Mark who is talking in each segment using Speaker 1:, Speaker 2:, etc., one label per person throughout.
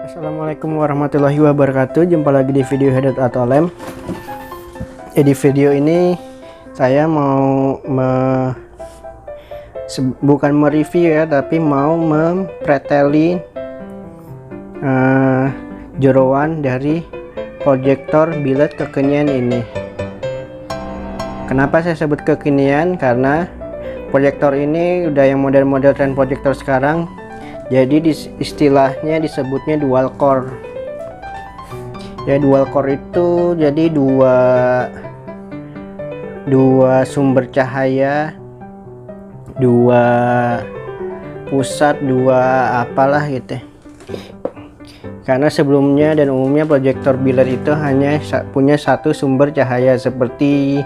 Speaker 1: Assalamualaikum warahmatullahi wabarakatuh. Jumpa lagi di video Headed atau Lem. Di video ini saya mau bukan mereview ya, tapi mau mempreteli jeroan dari proyektor biled kekinian ini. Kenapa saya sebut kekinian? Karena proyektor ini udah yang model-model tren proyektor sekarang. Jadi istilahnya disebutnya dual core. Ya, dual core itu jadi dua sumber cahaya, dua pusat, dua apalah gitu. Karena sebelumnya dan umumnya proyektor biled itu hanya punya satu sumber cahaya seperti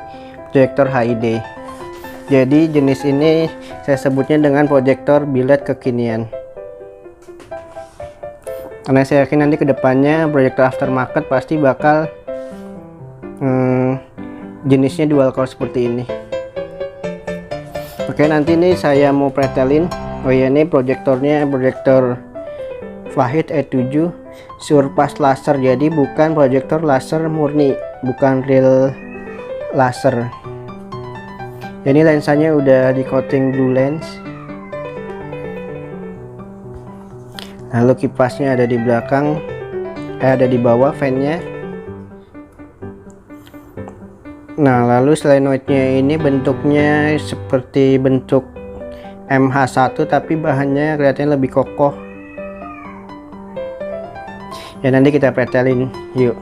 Speaker 1: proyektor HID. Jadi jenis ini saya sebutnya dengan proyektor biled kekinian. Karena saya yakin nanti kedepannya proyektor aftermarket pasti bakal jenisnya dual core seperti ini. Oke, nanti ini saya mau pretelin. Oh ya, ini proyektornya proyektor Fahid E7 Surpass laser, jadi bukan proyektor laser murni, bukan real laser. Jadi lensanya udah di coating blue lens. Lalu kipasnya ada di belakang, ada di bawah fan-nya. Nah, lalu solenoidnya ini bentuknya seperti bentuk MH1 tapi bahannya kelihatannya lebih kokoh. Ya, nanti kita pretelin yuk.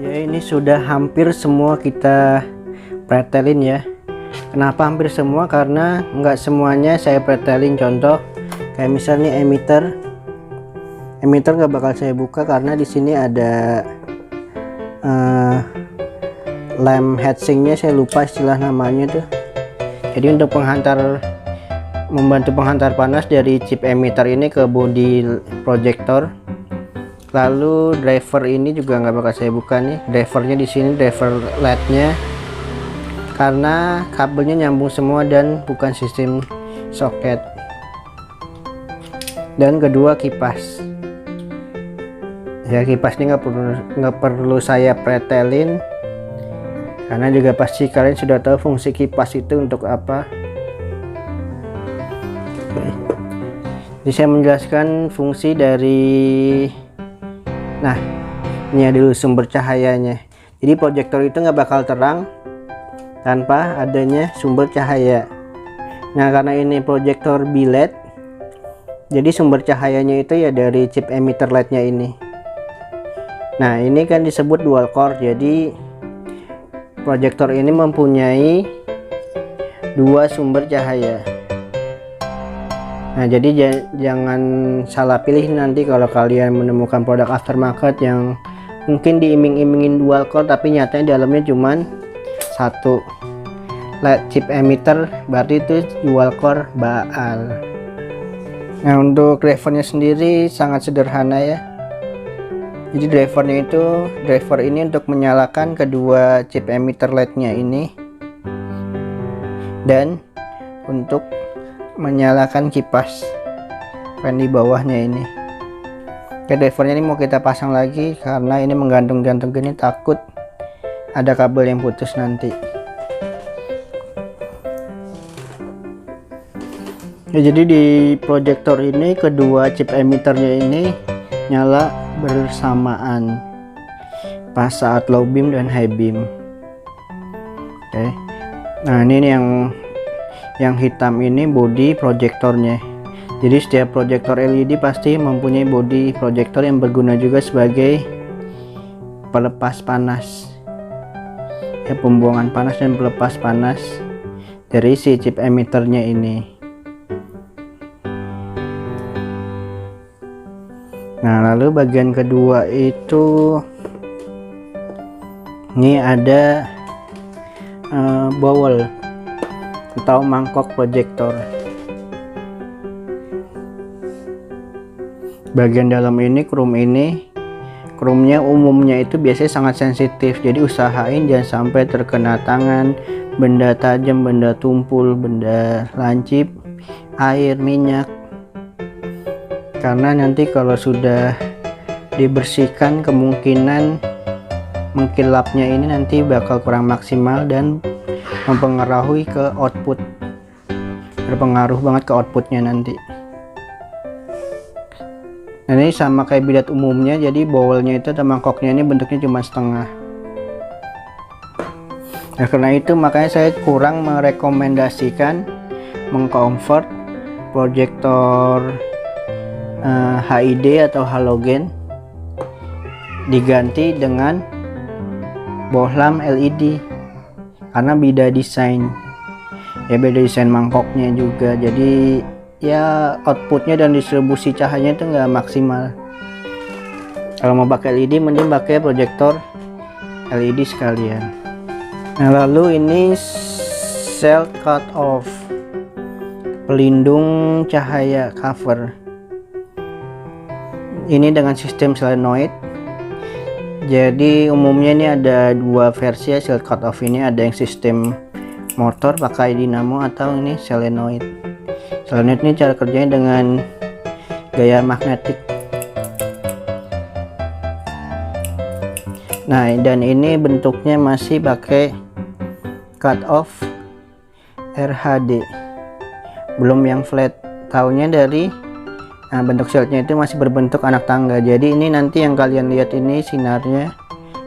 Speaker 1: Ya, ini sudah hampir semua kita pretelin ya. Kenapa hampir semua? Karena nggak semuanya saya pretelin. Contoh kayak misalnya emitter nggak bakal saya buka karena di sini ada lem heatsinknya, saya lupa istilah namanya tuh. Jadi untuk membantu penghantar panas dari chip emitter ini ke bodi proyektor. Lalu driver ini juga nggak bakal saya buka nih. Drivernya di sini, driver LED-nya, karena kabelnya nyambung semua dan bukan sistem soket. Dan kedua, kipas. Ya, kipas ini nggak perlu saya pretelin karena juga pasti kalian sudah tahu fungsi kipas itu untuk apa. Jadi saya menjelaskan fungsi dari. Nah, ini dulu sumber cahayanya. Jadi proyektor itu nggak bakal terang tanpa adanya sumber cahaya. Nah, karena ini proyektor biled, jadi sumber cahayanya itu ya dari chip emitter LED-nya ini. Nah, ini kan disebut dual core. Jadi proyektor ini mempunyai dua sumber cahaya. Nah, jadi jangan salah pilih nanti kalau kalian menemukan produk aftermarket yang mungkin diiming-imingin dual core tapi nyatanya dalamnya cuman satu LED chip emitter, berarti itu dual core baal. Nah, untuk drivernya sendiri sangat sederhana ya. Jadi driver ini untuk menyalakan kedua chip emitter LED-nya ini, dan untuk menyalakan kipas fan di bawahnya ini. Oke, drivernya ini mau kita pasang lagi karena ini menggantung-gantung gini, takut ada kabel yang putus nanti. Ya, jadi di proyektor ini kedua chip emitternya ini nyala bersamaan pas saat low beam dan high beam. Oke. Nah, ini yang hitam ini bodi proyektornya. Jadi setiap proyektor LED pasti mempunyai bodi proyektor yang berguna juga sebagai pelepas panas, ya, pembuangan panas dan pelepas panas dari si chip emitternya ini. Nah, lalu bagian kedua itu ini ada bowl atau mangkok proyektor. Bagian dalam ini, chrome-nya umumnya itu biasanya sangat sensitif, jadi usahain jangan sampai terkena tangan, benda tajam, benda tumpul, benda lancip, air, minyak, karena nanti kalau sudah dibersihkan kemungkinan mengkilapnya ini nanti bakal kurang maksimal dan mempengaruhi ke output, berpengaruh banget ke outputnya nanti. Nah, ini sama kayak bilet umumnya, jadi bowlnya itu atau mangkoknya ini bentuknya cuma setengah. Nah, karena itu makanya saya kurang merekomendasikan mengconvert proyektor HID atau halogen diganti dengan bohlam LED karena beda desain, ya, beda desain mangkoknya juga, jadi ya outputnya dan distribusi cahayanya itu nggak maksimal. Kalau mau pakai LED mending pakai proyektor LED sekalian. Nah, lalu ini cell cut off, pelindung cahaya cover. Ini dengan sistem solenoid. Jadi umumnya ini ada dua versi ya, cell cut off ini ada yang sistem motor pakai dinamo atau ini solenoid. Solenoid ini cara kerjanya dengan gaya magnetik. Nah, dan ini bentuknya masih pakai cut off RHD, belum yang flat. Tahunya dari bentuk shieldnya itu masih berbentuk anak tangga. Jadi ini nanti yang kalian lihat ini sinarnya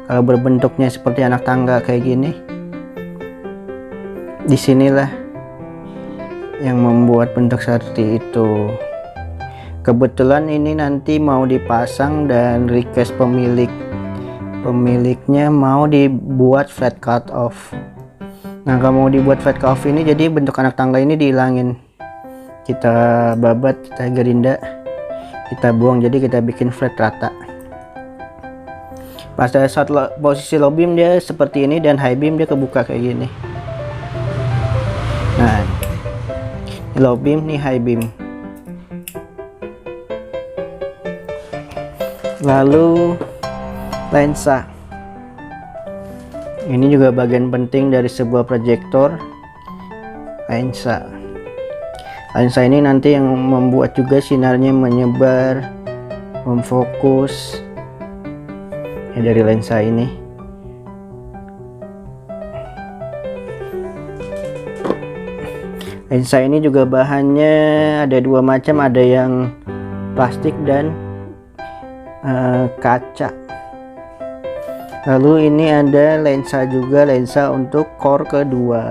Speaker 1: kalau berbentuknya seperti anak tangga kayak gini, disinilah yang membuat bentuk seperti itu. Kebetulan ini nanti mau dipasang dan request pemiliknya mau dibuat flat cut off. Nah, kalau mau dibuat flat cut off ini jadi bentuk anak tangga ini dihilangin, kita babat, kita gerinda, kita buang, jadi kita bikin flat rata. Pas saat posisi low beam dia seperti ini dan high beam dia kebuka kayak gini. Nah, low beam nih, high beam. Lalu lensa, ini juga bagian penting dari sebuah proyektor. Lensa ini nanti yang membuat juga sinarnya menyebar, memfokus ya, dari lensa ini. Lensa ini juga bahannya ada dua macam, ada yang plastik dan kaca. Lalu ini ada lensa juga, lensa untuk core kedua.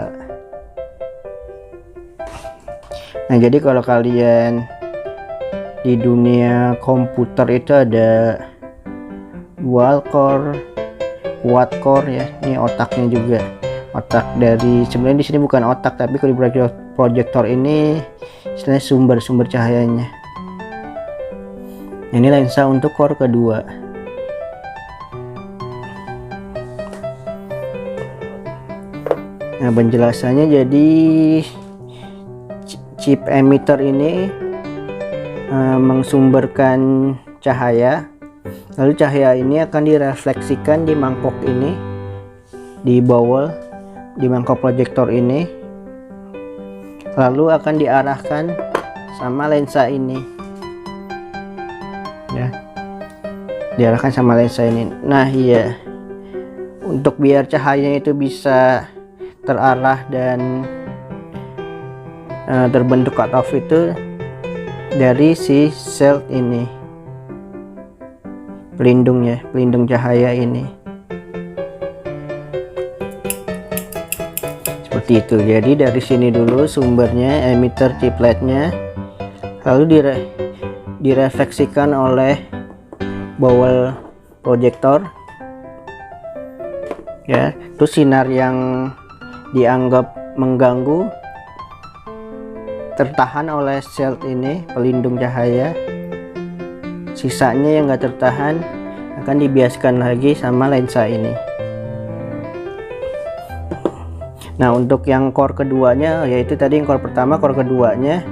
Speaker 1: Nah, jadi kalau kalian di dunia komputer itu ada dual core, quad core ya. Ini otaknya juga. Otak dari, sebenarnya di sini bukan otak, tapi kalau di proyektor ini istilahnya sumber cahayanya. Ini lensa untuk core kedua. Nah, penjelasannya jadi chip emitter ini mengsumberkan cahaya, lalu cahaya ini akan direfleksikan di mangkok ini, di bowl, di mangkok proyektor ini, lalu akan diarahkan sama lensa ini ya. diarahkan sama lensa ini. Nah iya, untuk biar cahayanya itu bisa terarah dan terbentuk cut off itu dari si shield ini, pelindungnya, pelindung cahaya ini. Seperti itu. Jadi dari sini dulu sumbernya, emitter chipletnya, lalu direfleksikan oleh bowel proyektor ya. Terus sinar yang dianggap mengganggu tertahan oleh shield ini, pelindung cahaya. Sisanya yang nggak tertahan akan dibiaskan lagi sama lensa ini. Nah untuk yang core keduanya, yaitu tadi yang core pertama, core keduanya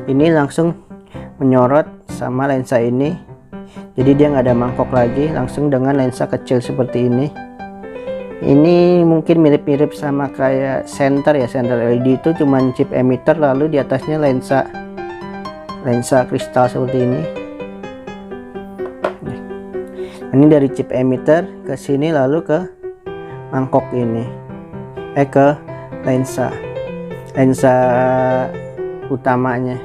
Speaker 1: ini langsung menyorot sama lensa ini. Jadi dia nggak ada mangkok lagi, langsung dengan lensa kecil seperti ini. Ini mungkin mirip-mirip sama kayak senter ya, senter LED itu cuman chip emitter, lalu di atasnya lensa kristal seperti ini. Ini dari chip emitter ke sini lalu ke mangkok ini, ke lensa utamanya.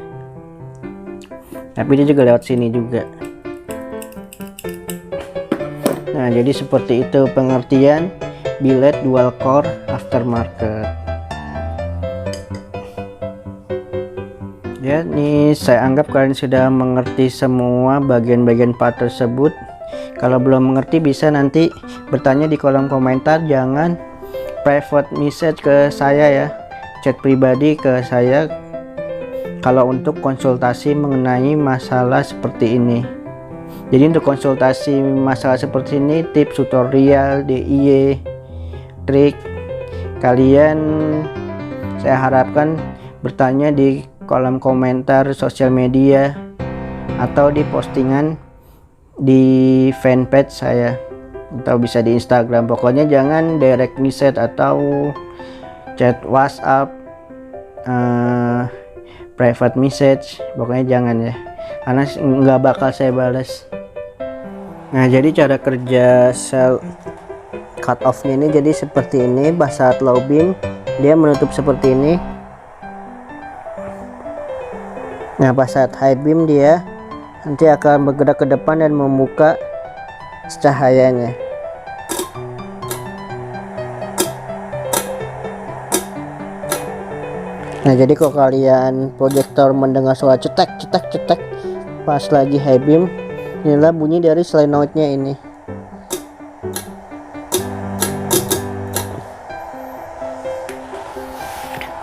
Speaker 1: Tapi dia juga lewat sini juga. Nah jadi seperti itu pengertian biled dual core aftermarket. Ya, ini saya anggap kalian sudah mengerti semua bagian-bagian part tersebut. Kalau belum mengerti bisa nanti bertanya di kolom komentar. Jangan private message ke saya ya, chat pribadi ke saya kalau untuk konsultasi mengenai masalah seperti ini. Jadi untuk konsultasi masalah seperti ini, tips, tutorial, DIY, trik, kalian saya harapkan bertanya di kolom komentar sosial media atau di postingan di fanpage saya, atau bisa di Instagram. Pokoknya jangan direct message atau chat WhatsApp, private message, pokoknya jangan ya, karena nggak bakal saya balas. Nah jadi cara kerja sel cut off nya ini jadi seperti ini. Pas saat low beam dia menutup seperti ini. Nah pas saat high beam dia nanti akan bergerak ke depan dan membuka cahayanya. Nah jadi kalau kalian proyektor mendengar suara cetek cetek cetek pas lagi high beam, inilah bunyi dari solenoidnya ini.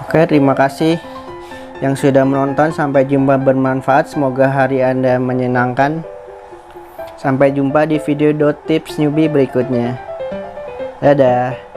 Speaker 1: Oke, terima kasih yang sudah menonton. Sampai jumpa, bermanfaat. Semoga hari Anda menyenangkan. Sampai jumpa di video tips newbie berikutnya. Dadah.